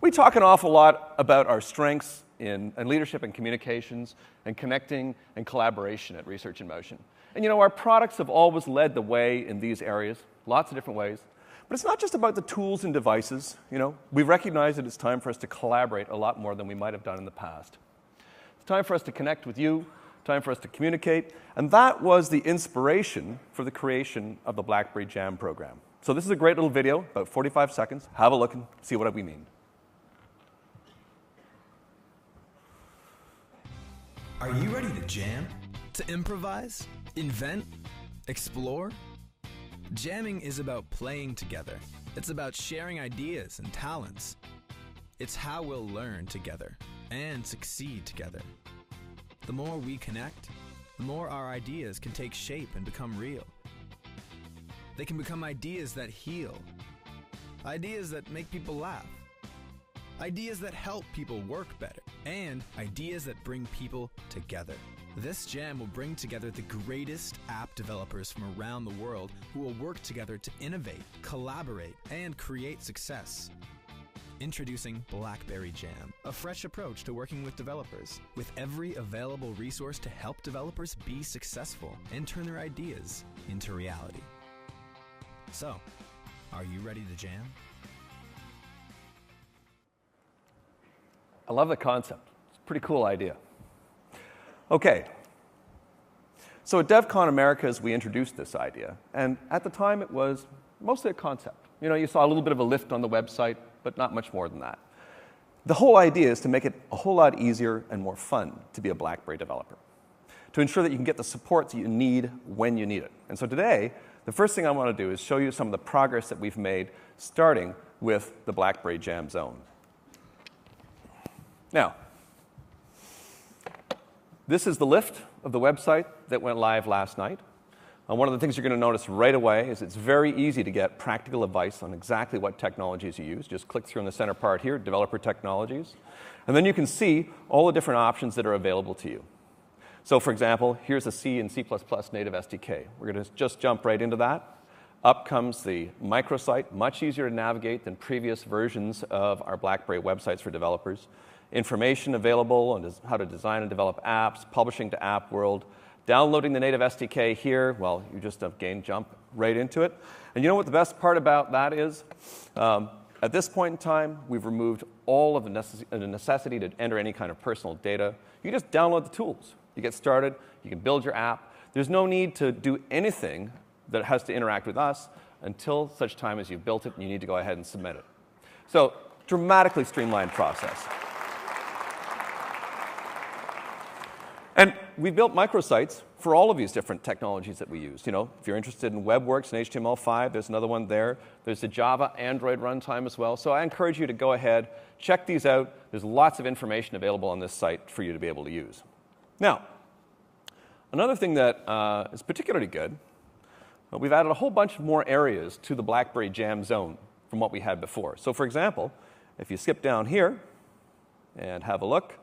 We talk an awful lot about our strengths in leadership and communications and connecting and collaboration at Research in Motion. And you know, our products have always led the way in these areas, lots of different ways. But it's not just about the tools and devices. You know, we recognize that it's time for us to collaborate a lot more than we might have done in the past. It's time for us to connect with you, time for us to communicate, and that was the inspiration for the creation of the BlackBerry Jam program. So this is a great little video, about 45 seconds. Have a look and see what we mean. Are you ready to jam? To improvise? Invent? Explore? Jamming is about playing together. It's about sharing ideas and talents. It's how we'll learn together and succeed together. The more we connect, the more our ideas can take shape and become real. They can become ideas that heal, ideas that make people laugh, ideas that help people work better, and ideas that bring people together. This jam will bring together the greatest app developers from around the world who will work together to innovate, collaborate, and create success. Introducing BlackBerry Jam, a fresh approach to working with developers, with every available resource to help developers be successful and turn their ideas into reality. So, are you ready to jam? I love the concept. It's a pretty cool idea. Okay. So at DevCon Americas, we introduced this idea. And at the time, it was mostly a concept. You know, you saw a little bit of a lift on the website, but not much more than that. The whole idea is to make it a whole lot easier and more fun to be a BlackBerry developer, to ensure that you can get the support that you need when you need it. And so today, the first thing I want to do is show you some of the progress that we've made, starting with the BlackBerry Jam Zone. Now, this is the lift of the website that went live last night. One of the things you're going to notice right away is it's very easy to get practical advice on exactly what technologies you use. Just click through in the center part here, Developer Technologies. And then you can see all the different options that are available to you. So for example, here's a C and C++ native SDK. We're going to just jump right into that. Up comes the microsite, much easier to navigate than previous versions of our BlackBerry websites for developers. Information available on how to design and develop apps, publishing to App World, downloading the native SDK here. Well, you just again jump right into it. And you know what the best part about that is? At this point in time, we've removed all of the necessity to enter any kind of personal data. You just download the tools. You get started. You can build your app. There's no need to do anything that has to interact with us until such time as you've built it and you need to go ahead and submit it. So, dramatically streamlined process. And we built microsites for all of these different technologies that we use. You know, if you're interested in WebWorks and HTML5, there's another one there. There's the Java Android runtime as well. So I encourage you to go ahead, check these out. There's lots of information available on this site for you to be able to use. Now, another thing that is particularly good, we've added a whole bunch more areas to the BlackBerry Jam Zone from what we had before. So for example, if you skip down here and have a look,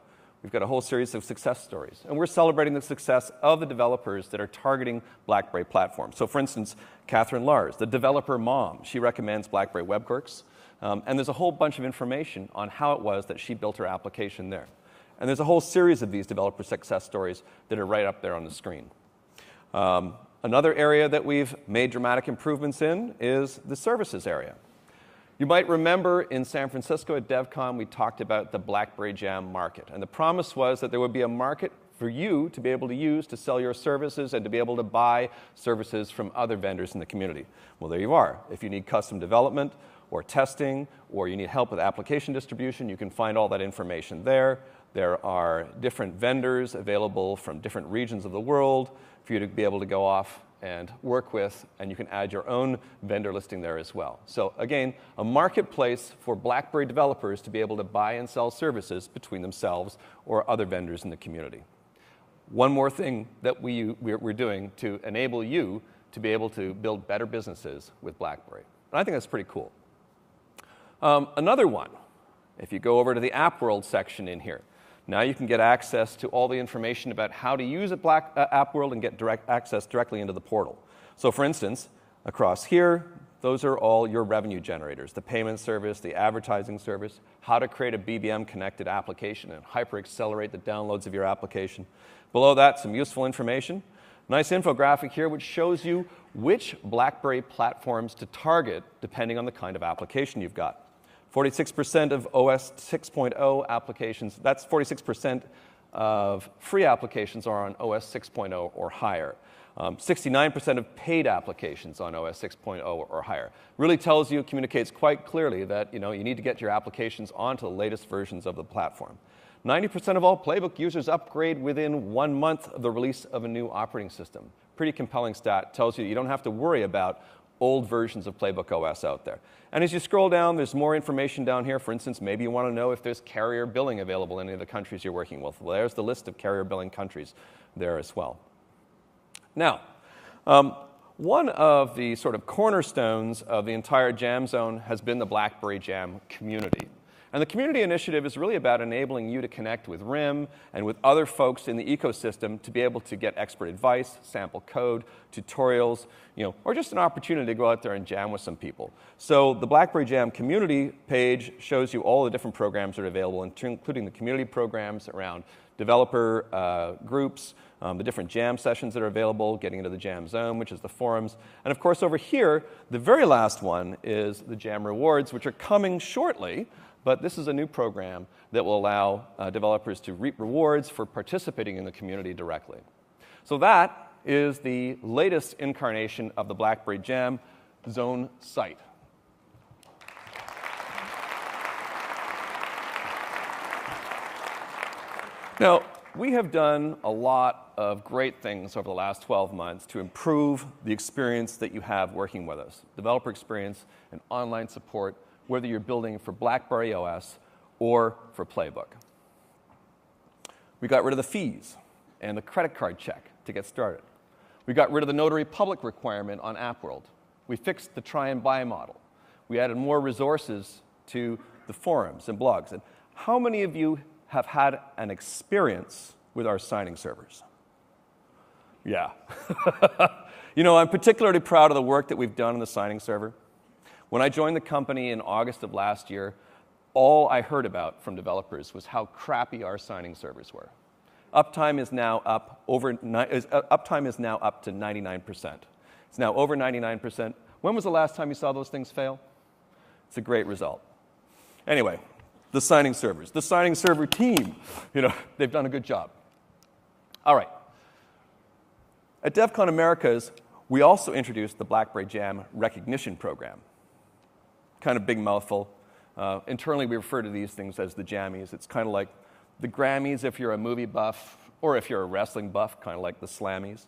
we've got a whole series of success stories. And we're celebrating the success of the developers that are targeting BlackBerry platforms. So for instance, Catherine Lars, the developer mom, she recommends BlackBerry WebWorks. And there's a whole bunch of information on how it was that she built her application there. And there's a whole series of these developer success stories that are right up there on the screen. Another area that we've made dramatic improvements in is the services area. You might remember in San Francisco at DevCon, we talked about the BlackBerry Jam market. And the promise was that there would be a market for you to be able to use to sell your services and to be able to buy services from other vendors in the community. Well, there you are. If you need custom development or testing or you need help with application distribution, you can find all that information there. There are different vendors available from different regions of the world for you to be able to go off and work with, and you can add your own vendor listing there as well. So again, a marketplace for BlackBerry developers to be able to buy and sell services between themselves or other vendors in the community. One more thing that we're doing to enable you to be able to build better businesses with BlackBerry. And I think that's pretty cool. Another one, if you go over to the App World section in here, now you can get access to all the information about how to use App World and get direct access directly into the portal. So for instance, across here, those are all your revenue generators, the payment service, the advertising service, how to create a BBM-connected application and hyper-accelerate the downloads of your application. Below that, some useful information. Nice infographic here which shows you which BlackBerry platforms to target depending on the kind of application you've got. 46% of OS 6.0 applications, that's 46% of free applications are on OS 6.0 or higher. 69% of paid applications on OS 6.0 or higher. Really tells you, communicates quite clearly that you need to get your applications onto the latest versions of the platform. 90% of all Playbook users upgrade within 1 month of the release of a new operating system. Pretty compelling stat. Tells you don't have to worry about old versions of Playbook OS out there. And as you scroll down, there's more information down here. For instance, maybe you want to know if there's carrier billing available in any of the countries you're working with. Well, there's the list of carrier billing countries there as well. Now, one of the sort of cornerstones of the entire Jam Zone has been the BlackBerry Jam community. And the community initiative is really about enabling you to connect with RIM and with other folks in the ecosystem to be able to get expert advice, sample code, tutorials, or just an opportunity to go out there and jam with some people. So the BlackBerry Jam community page shows you all the different programs that are available, including the community programs around developer groups, the different jam sessions that are available, getting into the Jam Zone, which is the forums. And of course, over here, the very last one is the Jam Rewards, which are coming shortly. But this is a new program that will allow developers to reap rewards for participating in the community directly. So that is the latest incarnation of the BlackBerry Jam Zone site. Now, we have done a lot of great things over the last 12 months to improve the experience that you have working with us. Developer experience and online support, whether you're building for BlackBerry OS or for Playbook. We got rid of the fees and the credit card check to get started. We got rid of the notary public requirement on AppWorld. We fixed the try and buy model. We added more resources to the forums and blogs. And how many of you have had an experience with our signing servers? Yeah. I'm particularly proud of the work that we've done in the signing server. When I joined the company in August of last year, all I heard about from developers was how crappy our signing servers were. Uptime is now up to 99%. It's now over 99%. When was the last time you saw those things fail? It's a great result. Anyway, the signing servers, the signing server team, they've done a good job. All right. At DevCon Americas, we also introduced the BlackBerry Jam Recognition Program. Kind of big mouthful. Internally, we refer to these things as the Jammies. It's kind of like the Grammys if you're a movie buff, or if you're a wrestling buff, kind of like the Slammies.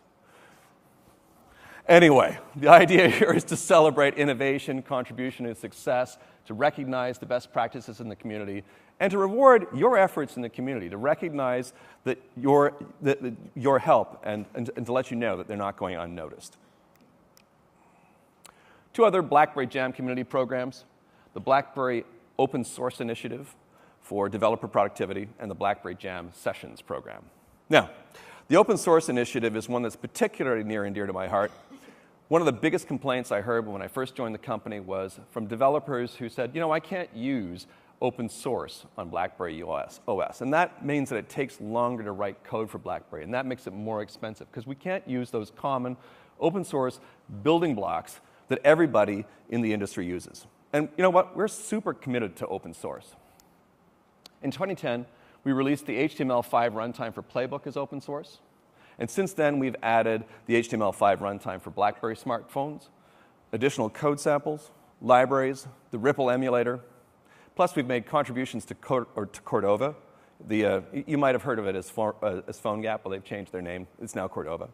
Anyway, the idea here is to celebrate innovation, contribution, and success, to recognize the best practices in the community, and to reward your efforts in the community, to recognize that your help and to let you know that they're not going unnoticed. Two other BlackBerry Jam community programs, the BlackBerry Open Source Initiative for developer productivity and the BlackBerry Jam Sessions program. Now, the Open Source Initiative is one that's particularly near and dear to my heart. One of the biggest complaints I heard when I first joined the company was from developers who said, I can't use open source on BlackBerry OS. And that means that it takes longer to write code for BlackBerry, and that makes it more expensive because we can't use those common open source building blocks that everybody in the industry uses. And you know what? We're super committed to open source. In 2010, we released the HTML5 runtime for Playbook as open source. And since then, we've added the HTML5 runtime for BlackBerry smartphones, additional code samples, libraries, the Ripple emulator. Plus, we've made contributions to Cordova. You might have heard of it as PhoneGap. Well, they've changed their name. It's now Cordova.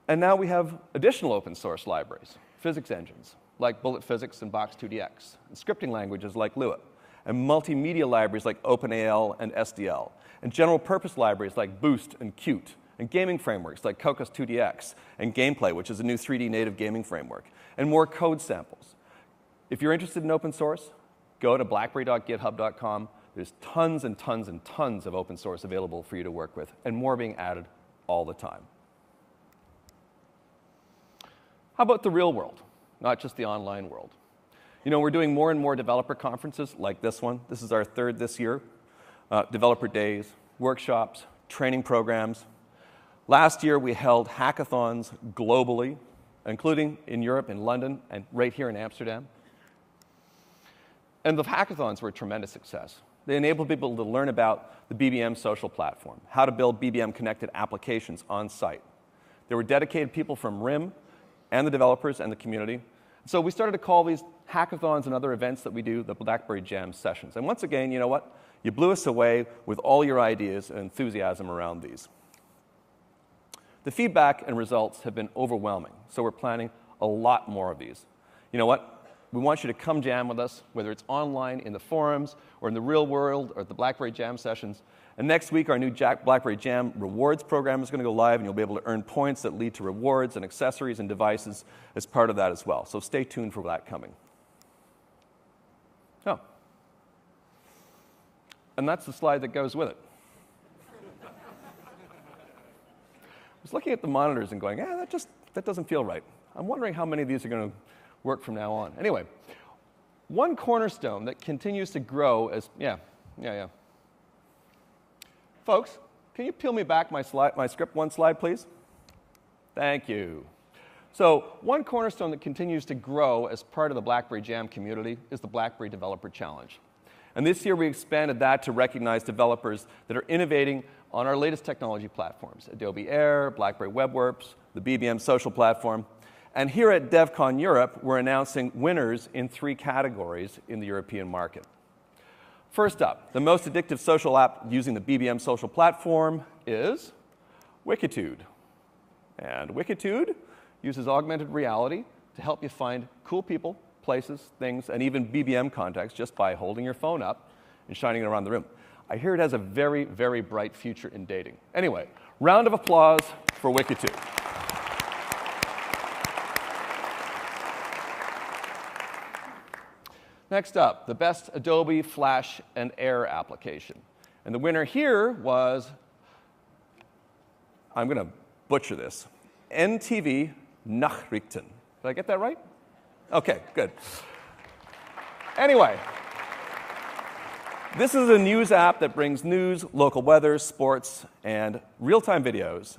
And now we have additional open source libraries, physics engines like Bullet Physics and Box2DX, and scripting languages like Lua, and multimedia libraries like OpenAL and SDL, and general purpose libraries like Boost and Qt, and gaming frameworks like Cocos2DX and Gameplay, which is a new 3D native gaming framework, and more code samples. If you're interested in open source, go to blackberry.github.com. There's tons and tons and tons of open source available for you to work with, and more being added all the time. How about the real world? not just the online world. You know, we're doing more and more developer conferences like this one. This is our third this year. Developer days, workshops, training programs. Last year, we held hackathons globally, including in Europe, in London, and right here in Amsterdam. And the hackathons were a tremendous success. They enabled people to learn about the BBM social platform, how to build BBM-connected applications on site. There were dedicated people from RIM and the developers and the community. So we started to call these hackathons and other events that we do the BlackBerry Jam sessions. And once again, you know what? You blew us away with all your ideas and enthusiasm around these. The feedback and results have been overwhelming, so we're planning a lot more of these. You know what? We want you to come jam with us, whether it's online, in the forums, or in the real world, or at the BlackBerry Jam sessions. And next week, our new BlackBerry Jam rewards program is going to go live, and you'll be able to earn points that lead to rewards and accessories and devices as part of that as well. So stay tuned for that coming. Oh. And that's the slide that goes with it. I was looking at the monitors and going, that doesn't feel right. I'm wondering how many of these are going to work from now on. Anyway, one cornerstone that continues to grow as, Folks, can you peel me back my script one slide, please? Thank you. So one cornerstone that continues to grow as part of the BlackBerry Jam community is the BlackBerry Developer Challenge. And this year we expanded that to recognize developers that are innovating on our latest technology platforms, Adobe Air, BlackBerry WebWorks, the BBM social platform. And here at DevCon Europe, we're announcing winners in 3 categories in the European market. First up, the most addictive social app using the BBM social platform is Wikitude. And Wikitude uses augmented reality to help you find cool people, places, things, and even BBM context just by holding your phone up and shining it around the room. I hear it has a very, very bright future in dating. Anyway, round of applause for Wikitude. Next up, the best Adobe Flash and Air application. And the winner here was, I'm going to butcher this, NTV Nachrichten. Did I get that right? Okay, good. Anyway, this is a news app that brings news, local weather, sports, and real-time videos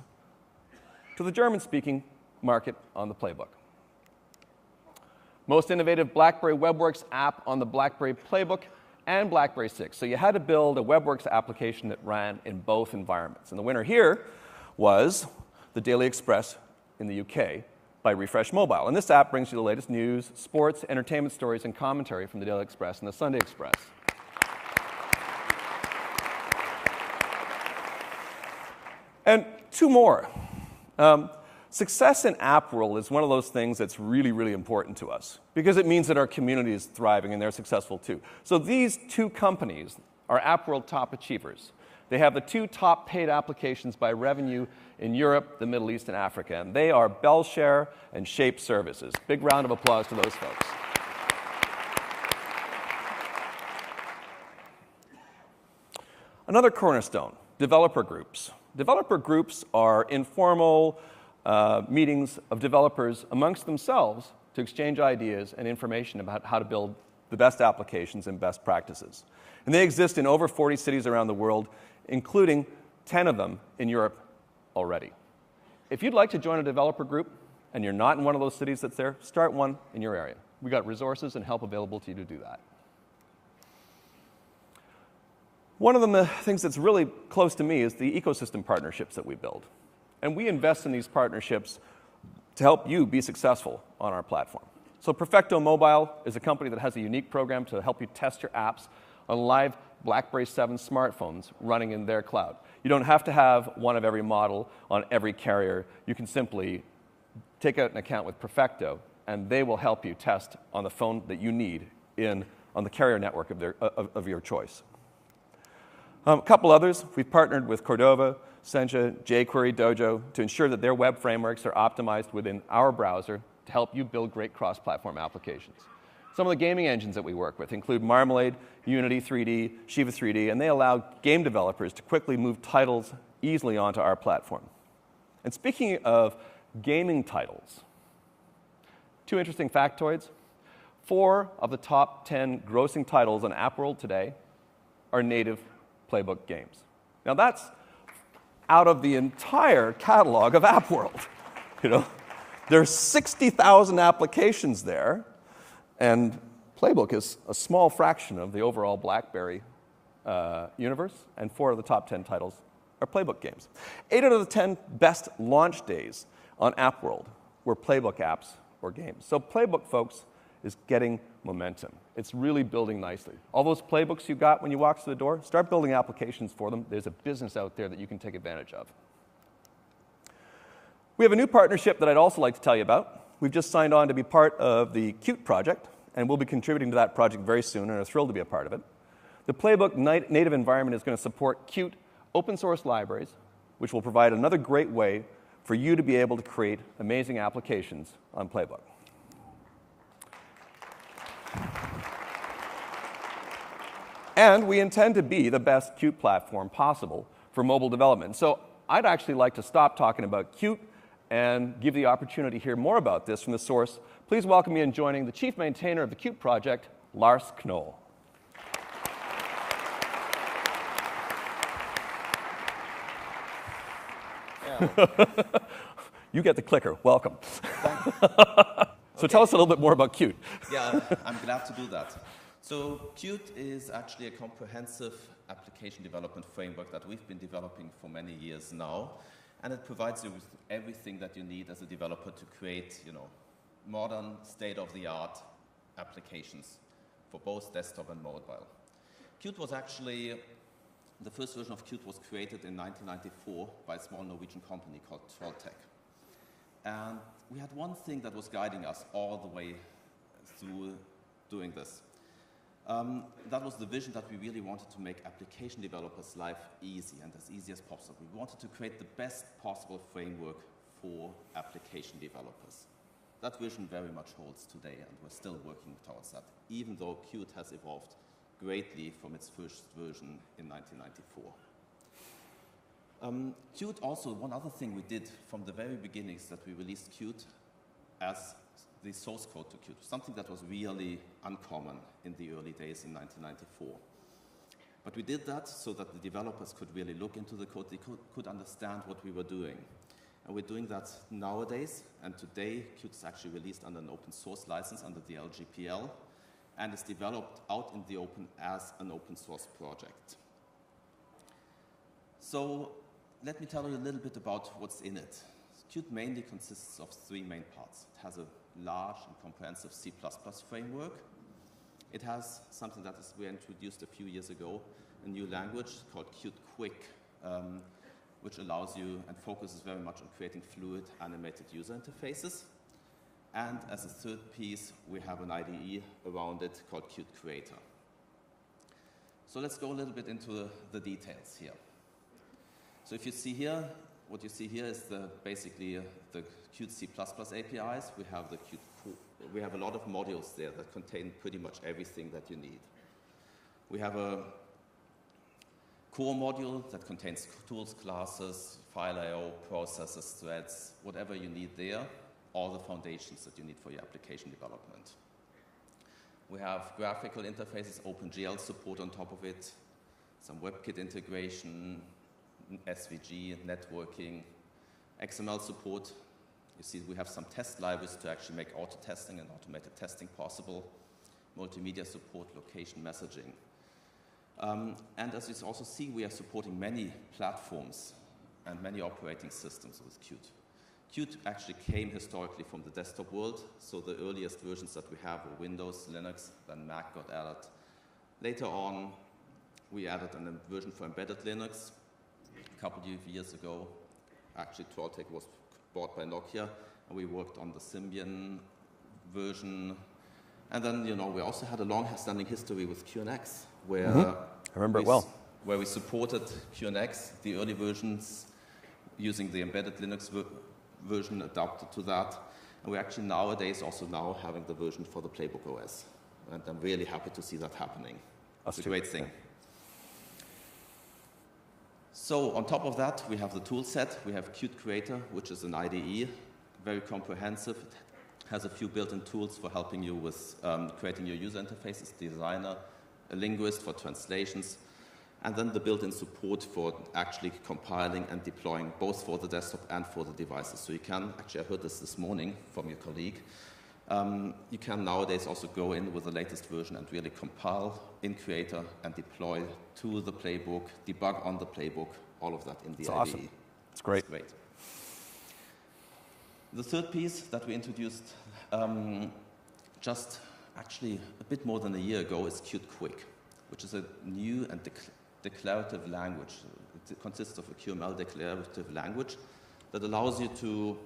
to the German-speaking market on the Playbook. Most innovative BlackBerry WebWorks app on the BlackBerry Playbook and BlackBerry 6. So you had to build a WebWorks application that ran in both environments. And the winner here was the Daily Express in the UK by Refresh Mobile. And this app brings you the latest news, sports, entertainment stories, and commentary from the Daily Express and the Sunday Express. And 2 more. Success in app world is one of those things that's really, really important to us because it means that our community is thriving and they're successful too. So these 2 companies are app world top achievers. They have the 2 top paid applications by revenue in Europe, the Middle East, and Africa. And they are BellShare and Shape Services. Big round of applause to those folks. Another cornerstone, developer groups. Developer groups are informal meetings of developers amongst themselves to exchange ideas and information about how to build the best applications and best practices. And they exist in over 40 cities around the world, including 10 of them in Europe already. If you'd like to join a developer group and you're not in one of those cities that's there, start one in your area. We've got resources and help available to you to do that. One of the things that's really close to me is the ecosystem partnerships that we build. And we invest in these partnerships to help you be successful on our platform. So Perfecto Mobile is a company that has a unique program to help you test your apps on live BlackBerry 7 smartphones running in their cloud. You don't have to have one of every model on every carrier. You can simply take out an account with Perfecto, and they will help you test on the phone that you need on the carrier network of your choice. A couple others. We've partnered with Cordova, Sencha, jQuery, Dojo to ensure that their web frameworks are optimized within our browser to help you build great cross-platform applications. Some of the gaming engines that we work with include Marmalade, Unity 3D, Shiva 3D, and they allow game developers to quickly move titles easily onto our platform. And speaking of gaming titles, Two interesting factoids. 4 of the top 10 grossing titles on App World today are native Playbook games. Now that's out of the entire catalog of App World. You know, there's 60,000 applications there, and Playbook is a small fraction of the overall BlackBerry universe, and 4 of the top 10 titles are Playbook games. 8 out of the 10 best launch days on App World were Playbook apps or games. So Playbook, folks, is getting momentum. It's really building nicely. All those playbooks you got when you walked through the door, start building applications for them. There's a business out there that you can take advantage of. We have a new partnership that I'd also like to tell you about. We've just signed on to be part of the Qt project, and we'll be contributing to that project very soon and are thrilled to be a part of it. The Playbook native environment is going to support Qt open source libraries, which will provide another great way for you to be able to create amazing applications on Playbook. And we intend to be the best Qt platform possible for mobile development. So I'd actually like to stop talking about Qt and give the opportunity to hear more about this from the source. Please welcome me in joining the chief maintainer of the Qt project, Lars Knoll. You get the clicker. Welcome. So tell us a little bit more about Qt. Yeah, I'm glad to do that. So Qt is actually a comprehensive application development framework that we've been developing for many years now, and it provides you with everything that you need as a developer to create, modern, state-of-the-art applications for both desktop and mobile. Qt was actually, the first version of Qt was created in 1994 by a small Norwegian company called Trolltech. And we had one thing that was guiding us all the way through doing this. That was the vision that we really wanted to make application developers' life easy and as easy as possible. We wanted to create the best possible framework for application developers. That vision very much holds today, and we're still working towards that, even though Qt has evolved greatly from its first version in 1994. Qt also, one other thing we did from the very beginning is that we released Qt as the source code to Qt, something that was really uncommon in the early days in 1994. But we did that so that the developers could really look into the code, they could understand what we were doing. And we're doing that nowadays, and today Qt is actually released under an open source license under the LGPL, and is developed out in the open as an open source project. So let me tell you a little bit about what's in it. Qt mainly consists of 3 main parts. It has a large and comprehensive C++ framework. It has something that we introduced a few years ago, a new language called Qt Quick, which allows you and focuses very much on creating fluid, animated user interfaces. And as a third piece, we have an IDE around it called Qt Creator. So let's go a little bit into the details here. So if you see here, what you see here is basically the Qt C++ APIs. We have a lot of modules there that contain pretty much everything that you need. We have a core module that contains tools, classes, file I/O, processes, threads, whatever you need there, all the foundations that you need for your application development. We have graphical interfaces, OpenGL support on top of it, some WebKit integration, SVG, networking, XML support. You see we have some test libraries to actually make auto-testing and automated testing possible, multimedia support, location messaging. And as you also see, we are supporting many platforms and many operating systems with Qt. Qt actually came historically from the desktop world, so the earliest versions that we have were Windows, Linux, then Mac got added. Later on, we added a version for embedded Linux. A couple of years ago, actually Trolltech was bought by Nokia, and we worked on the Symbian version. And then, we also had a long-standing history with QNX, where I remember it well. Where we supported QNX, the early versions, using the embedded Linux version adapted to that. And we're actually nowadays also now having the version for the Playbook OS. And I'm really happy to see that happening. It's a great thing. Yeah. So on top of that, we have the tool set. We have Qt Creator, which is an IDE, very comprehensive. It has a few built-in tools for helping you with creating your user interfaces, designer, a linguist for translations, and then the built-in support for actually compiling and deploying both for the desktop and for the devices. So you can, actually I heard this morning from your colleague, you can nowadays also go in with the latest version and really compile in Creator and deploy to the playbook, debug on the playbook, all of that in the IDE. Awesome. It's great. It's great. The third piece that we introduced just actually a bit more than a year ago is Qt Quick, which is a new and declarative language. It consists of a QML declarative language that allows you to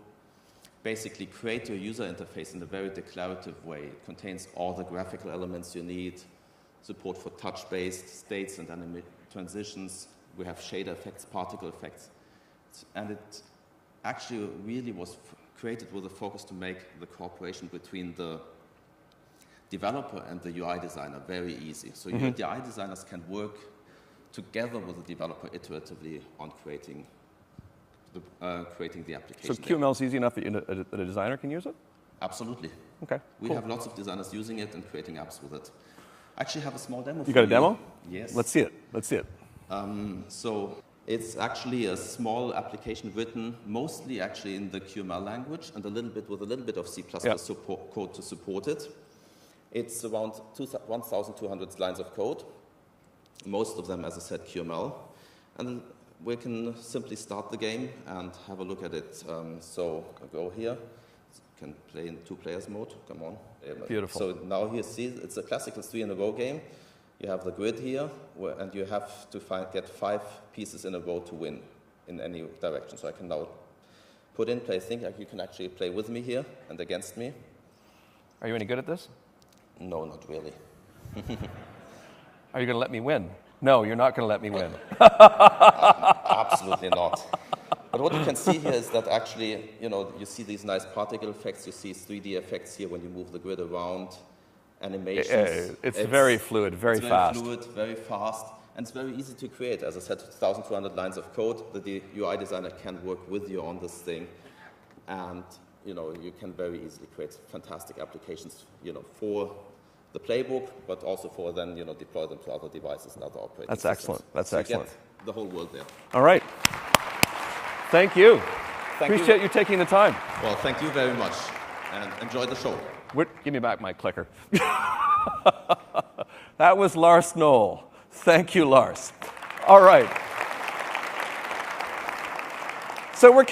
basically create your user interface in a very declarative way. It contains all the graphical elements you need, support for touch-based states and transitions. We have shader effects, particle effects. And it actually really was created with a focus to make the cooperation between the developer and the UI designer very easy. So your UI designers can work together with the developer iteratively on creating the application. So QML is easy enough that a designer can use it? Absolutely. Okay. We cool. have lots of designers using it and creating apps with it. I actually have a small demo. You got a demo? Yes. Let's see it. Let's see it. So it's actually a small application written mostly actually in the QML language and with a little bit of C++ code to support it. It's around 1,200 lines of code, most of them, as I said, QML. And we can simply start the game and have a look at it. So I'll go here. You can play in 2-players mode. Come on. Beautiful. So now here, see, it's a classical 3-in-a-row game. You have the grid here, and you have to get 5 pieces in a row to win in any direction. So I can now put in play. I think you can actually play with me here and against me. Are you any good at this? No, not really. Are you going to let me win? No, you're not going to let me win. Absolutely not. But what you can see here is that actually, you see these nice particle effects. You see 3D effects here when you move the grid around. Animations. It's very fluid, very fast. Very fluid, very fast, and it's very easy to create. As I said, 1,200 lines of code. The UI designer can work with you on this thing, and you can very easily create fantastic applications, for the playbook, but also for then deploy them to other devices and other operating That's systems. excellent. That's so excellent. You get the whole world there. All right. Thank you. Appreciate you taking the time. Well, thank you very much, and enjoy the show. Give me back my clicker. That was Lars Knoll. Thank you, Lars. All right. So we're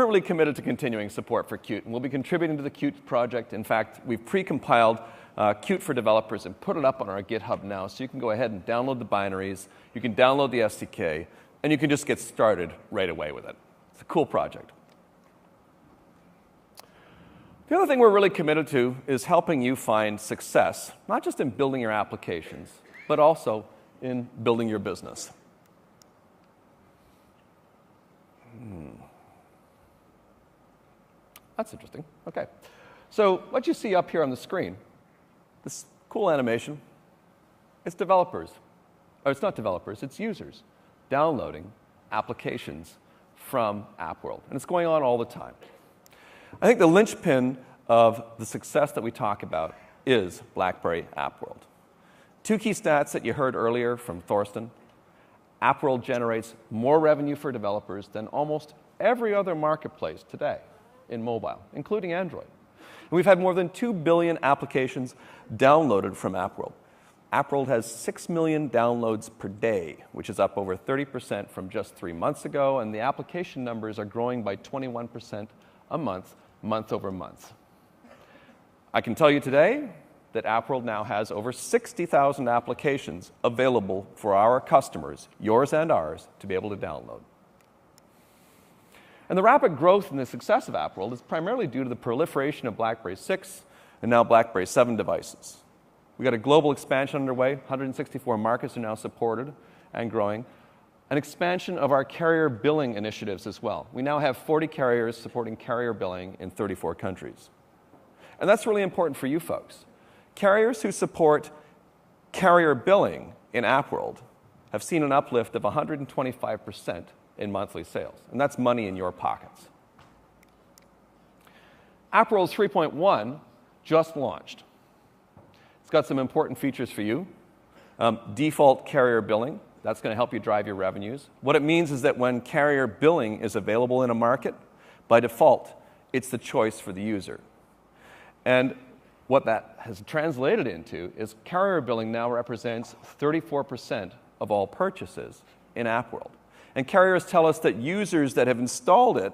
really committed to continuing support for Qt, and we'll be contributing to the Qt project. In fact, we've pre-compiled Qt for developers and put it up on our GitHub now, so you can go ahead and download the binaries, you can download the SDK, and you can just get started right away with it. It's a cool project. The other thing we're really committed to is helping you find success, not just in building your applications, but also in building your business. That's interesting. Okay. So what you see up here on the screen, this cool animation, it's developers. Or it's not developers, it's users downloading applications from AppWorld. And it's going on all the time. I think the linchpin of the success that we talk about is BlackBerry AppWorld. 2 key stats that you heard earlier from Thorsten. AppWorld generates more revenue for developers than almost every other marketplace today in mobile, including Android. And we've had more than 2 billion applications downloaded from AppWorld. AppWorld has 6 million downloads per day, which is up over 30% from just 3 months ago, and the application numbers are growing by 21% a month, month over month. I can tell you today that AppWorld now has over 60,000 applications available for our customers, yours and ours, to be able to download. And the rapid growth and the success of AppWorld is primarily due to the proliferation of BlackBerry 6 and now BlackBerry 7 devices. We've got a global expansion underway. 164 markets are now supported and growing. An expansion of our carrier billing initiatives as well. We now have 40 carriers supporting carrier billing in 34 countries. And that's really important for you folks. Carriers who support carrier billing in AppWorld have seen an uplift of 125% in monthly sales. And that's money in your pockets. AppWorld 3.1 just launched. It's got some important features for you. Default carrier billing. That's going to help you drive your revenues. What it means is that when carrier billing is available in a market, by default, it's the choice for the user. And what that has translated into is carrier billing now represents 34% of all purchases in AppWorld. And carriers tell us that users that have installed it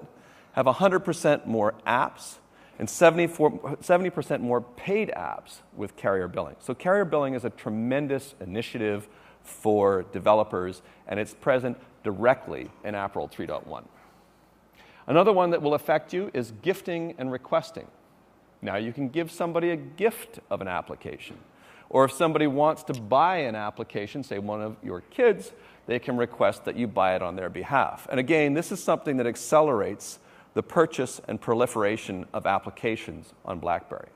have 100% more apps and 70% more paid apps with carrier billing. So carrier billing is a tremendous initiative for developers, and it's present directly in AppWorld 3.1. Another one that will affect you is gifting and requesting. Now you can give somebody a gift of an application. Or if somebody wants to buy an application, say one of your kids, they can request that you buy it on their behalf. And again, this is something that accelerates the purchase and proliferation of applications on BlackBerry.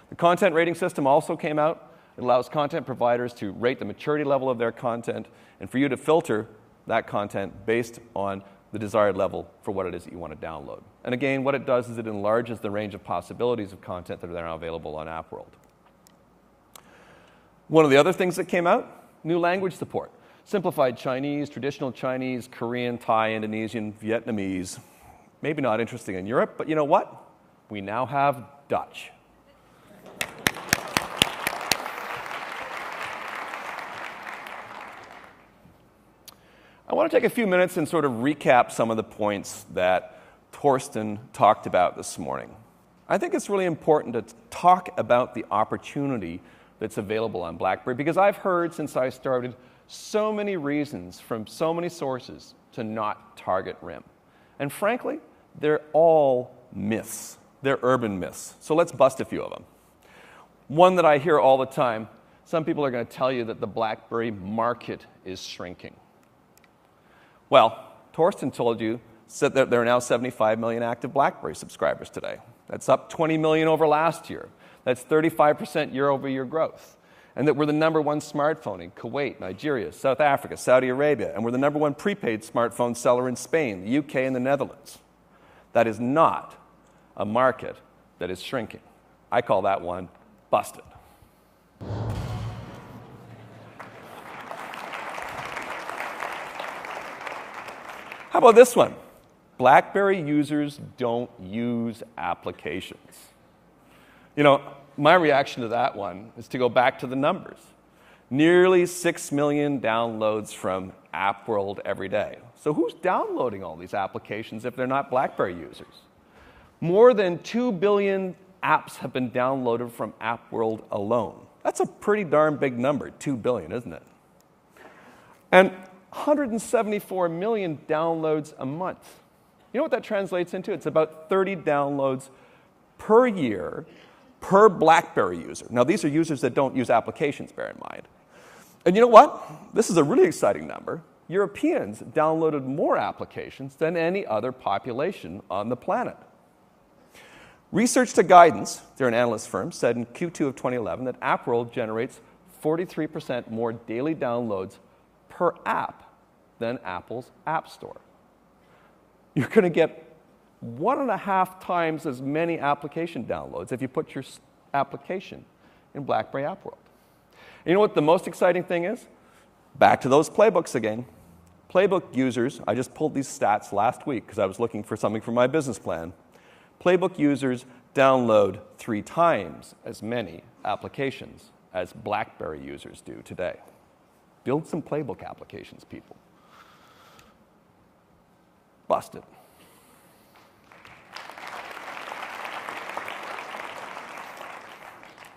The content rating system also came out. It allows content providers to rate the maturity level of their content and for you to filter that content based on the desired level for what it is that you want to download. And again, what it does is it enlarges the range of possibilities of content that are now available on AppWorld. One of the other things that came out, new language support. Simplified Chinese, traditional Chinese, Korean, Thai, Indonesian, Vietnamese. Maybe not interesting in Europe, but you know what? We now have Dutch. I want to take a few minutes and sort of recap some of the points that Torsten talked about this morning. I think it's really important to talk about the opportunity that's available on BlackBerry because I've heard since I started so many reasons from so many sources to not target RIM. And frankly, they're all myths. They're urban myths. So let's bust a few of them. One that I hear all the time, some people are going to tell you that the BlackBerry market is shrinking. Well, Torsten told you that there are now 75 million active BlackBerry subscribers today. That's up 20 million over last year. That's 35% year-over-year growth. And that we're the #1 smartphone in Kuwait, Nigeria, South Africa, Saudi Arabia, and we're the #1 prepaid smartphone seller in Spain, the UK, and the Netherlands. That is not a market that is shrinking. I call that one busted. How about this one? BlackBerry users don't use applications. You know, my reaction to that one is to go back to the numbers. Nearly 6 million downloads from AppWorld every day. So who's downloading all these applications if they're not BlackBerry users? More than 2 billion apps have been downloaded from AppWorld alone. That's a pretty darn big number, 2 billion, isn't it? And 174 million downloads a month. You know what that translates into? It's about 30 downloads per year per BlackBerry user. Now, these are users that don't use applications, bear in mind. And you know what? This is a really exciting number. Europeans downloaded more applications than any other population on the planet. Research to Guidance, they're an analyst firm, said in Q2 of 2011 that AppWorld generates 43% more daily downloads per app than Apple's App Store. You're going to get 1.5 times as many application downloads if you put your application in BlackBerry AppWorld. And you know what the most exciting thing is? Back to those playbooks again. Playbook users, I just pulled these stats last week because I was looking for something for my business plan. Playbook users download 3 times as many applications as BlackBerry users do today. Build some Playbook applications, people. Busted.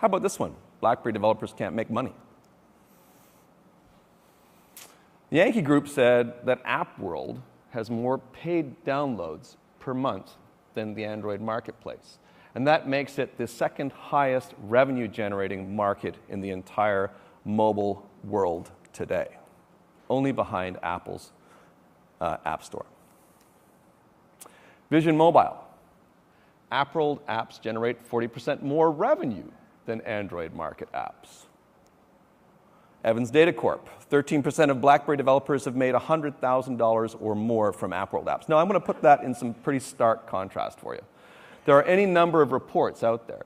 How about this one? BlackBerry developers can't make money. The Yankee Group said that AppWorld has more paid downloads per month than the Android marketplace. And that makes it the second highest revenue-generating market in the entire mobile world today, only behind Apple's App Store. Vision Mobile. AppWorld apps generate 40% more revenue than Android market apps. Evans Data Corp. 13% of BlackBerry developers have made $100,000 or more from AppWorld apps. Now, I'm going to put that in some pretty stark contrast for you. There are any number of reports out there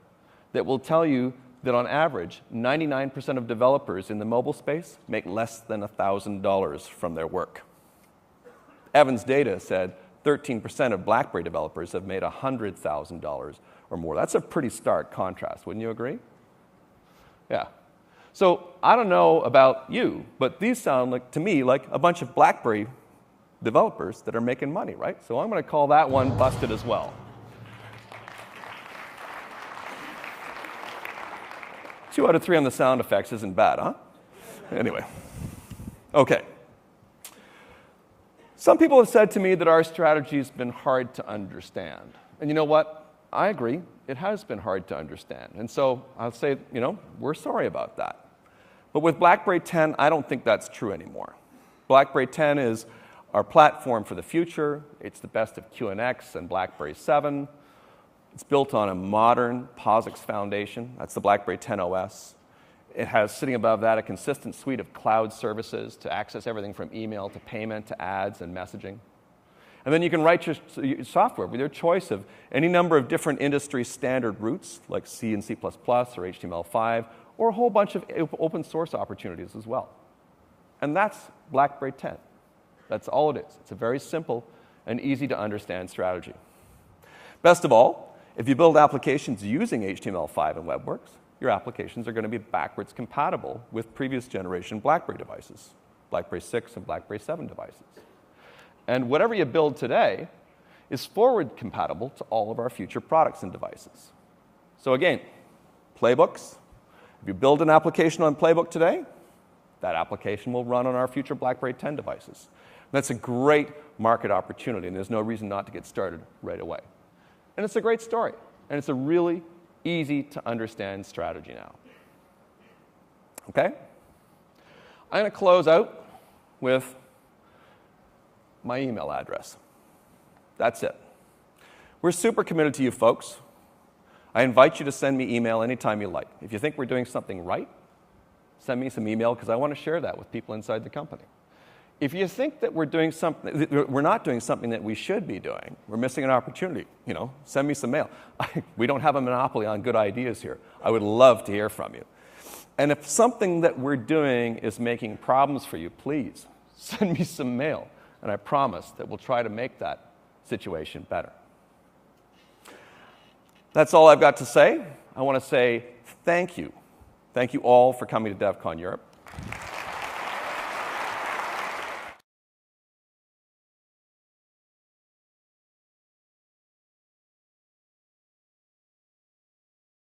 that will tell you that on average, 99% of developers in the mobile space make less than $1,000 from their work. Evans Data said 13% of BlackBerry developers have made $100,000 or more. That's a pretty stark contrast, wouldn't you agree? Yeah. So I don't know about you, but these sound like, to me, like a bunch of BlackBerry developers that are making money, right? So I'm going to call that one busted as well. 2 out of 3 on the sound effects isn't bad, huh? Anyway. Okay. Some people have said to me that our strategy's been hard to understand. And you know what? I agree. It has been hard to understand. And so I'll say, we're sorry about that. But with BlackBerry 10, I don't think that's true anymore. BlackBerry 10 is our platform for the future. It's the best of QNX and BlackBerry 7. It's built on a modern POSIX foundation. That's the BlackBerry 10 OS. It has, sitting above that, a consistent suite of cloud services to access everything from email to payment to ads and messaging. And then you can write your software with your choice of any number of different industry standard routes, like C and C++ or HTML5, or a whole bunch of open source opportunities as well. And that's BlackBerry 10. That's all it is. It's a very simple and easy to understand strategy. Best of all, if you build applications using HTML5 and WebWorks, your applications are going to be backwards compatible with previous generation BlackBerry devices, BlackBerry 6 and BlackBerry 7 devices. And whatever you build today is forward compatible to all of our future products and devices. So again, playbooks. If you build an application on Playbook today, that application will run on our future BlackBerry 10 devices. That's a great market opportunity, and there's no reason not to get started right away. And it's a great story, and it's a really easy to understand strategy now. Okay? I'm going to close out with my email address. That's it. We're super committed to you folks. I invite you to send me email anytime you like. If you think we're doing something right, send me some email because I want to share that with people inside the company. If you think that we're not doing something that we should be doing, we're missing an opportunity, send me some mail. We don't have a monopoly on good ideas here. I would love to hear from you. And if something that we're doing is making problems for you, please send me some mail. And I promise that we'll try to make that situation better. That's all I've got to say. I want to say thank you. Thank you all for coming to DevCon Europe.